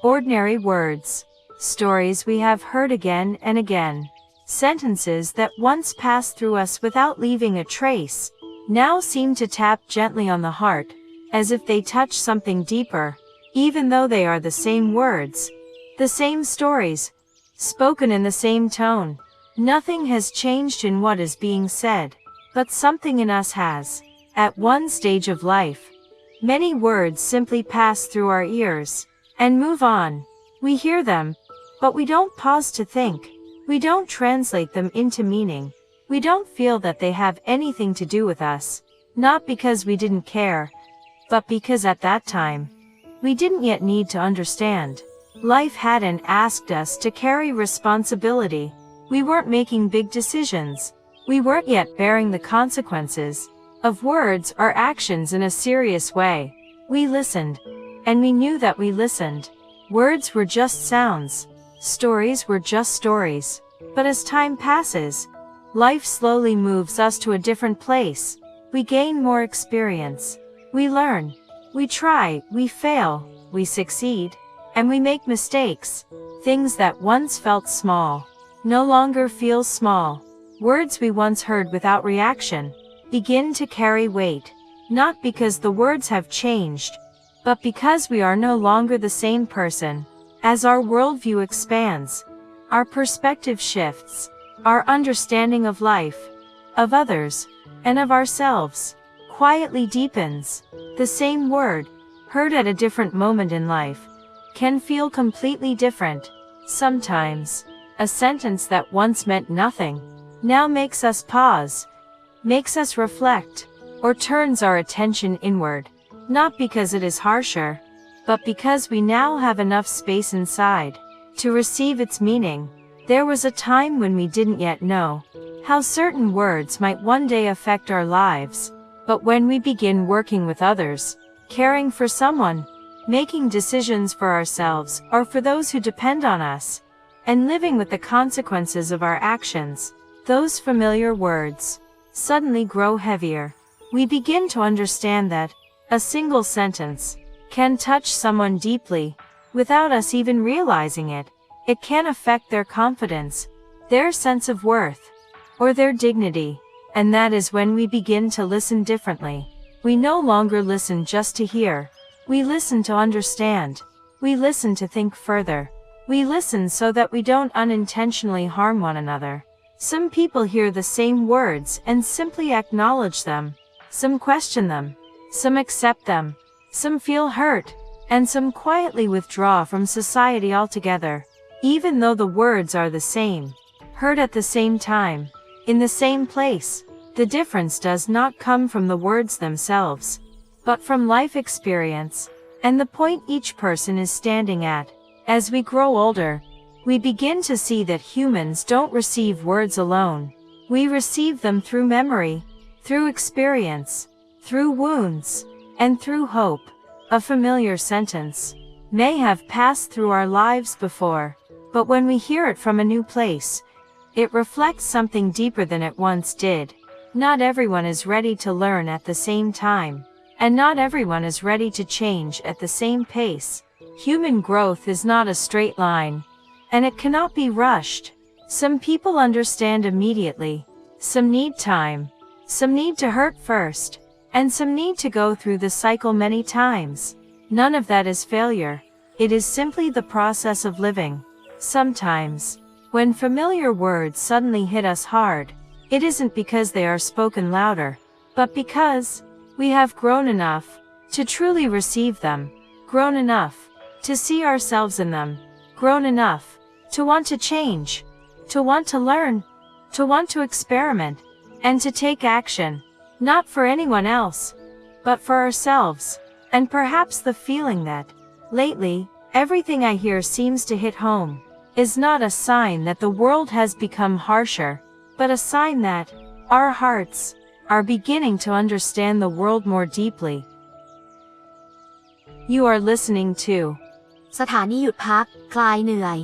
Ordinary words. Stories we have heard again and again. Sentences that once passed through us without leaving a trace, now seem to tap gently on the heart, as if they touch something deeper, even though they are the same words, the same stories, spoken in the same tone. Nothing has changed in what is being said, but something in us has. At one stage of life, many words simply pass through our ears and move on. We hear them, but we don't pause to think. We don't translate them into meaning. We don't feel that they have anything to do with us, not because we didn't care, but because at that time, we didn't yet need to understand. Life hadn't asked us to carry responsibility. We weren't making big decisions. We weren't yet bearing the consequences of words or actions in a serious way. We listened, and we knew that we listened. Words were just sounds. Stories were just stories. But as time passes, life slowly moves us to a different place. We gain more experience. We learn. We try. We fail. We succeed. And we make mistakes. Things that once felt small no longer feel small. Words we once heard without reaction begin to carry weight, not because the words have changed, but because we are no longer the same person. As our worldview expands, our perspective shifts, our understanding of life, of others, and of ourselves quietly deepens. The same word, heard at a different moment in life, can feel completely different. Sometimes, a sentence that once meant nothing now makes us pause, makes us reflect, or turns our attention inward, not because it is harsher, but because we now have enough space inside to receive its meaning. There was a time when we didn't yet know how certain words might one day affect our lives, but when we begin working with others, caring for someone, making decisions for ourselves or for those who depend on us, and living with the consequences of our actions, those familiar words suddenly grow heavier. We begin to understand that a single sentence can touch someone deeply without us even realizing it. It can affect their confidence, their sense of worth, or their dignity. And that is when we begin to listen differently. We no longer listen just to hear. We listen to understand. We listen to think further. We listen so that we don't unintentionally harm one another. Some people hear the same words and simply acknowledge them. Some question them. Some accept them. Some feel hurt. And some quietly withdraw from society altogether. Even though the words are the same, heard at the same time, in the same place, the difference does not come from the words themselves, but from life experience, and the point each person is standing at. As we grow older, we begin to see that humans don't receive words alone. We receive them through memory, through experience, through wounds, and through hope. A familiar sentence may have passed through our lives before, but when we hear it from a new place, it reflects something deeper than it once did. Not everyone is ready to learn at the same time, and not everyone is ready to change at the same pace. Human growth is not a straight line, and it cannot be rushed. Some people understand immediately, some need time, some need to hurt first, and some need to go through the cycle many times. None of that is failure. It is simply the process of living. Sometimes, when familiar words suddenly hit us hard, it isn't because they are spoken louder, but because we have grown enough to truly receive them, grown enough to see ourselves in them, grown enough to want to change, to want to learn, to want to experiment, and to take action, not for anyone else, but for ourselves. And perhaps the feeling that, lately, everything I hear seems to hit home, is not a sign that the world has become harsher, but a sign that our hearts are beginning to understand the world more deeply. You are listening to สถานีหยุดพักคลายเหนื่อย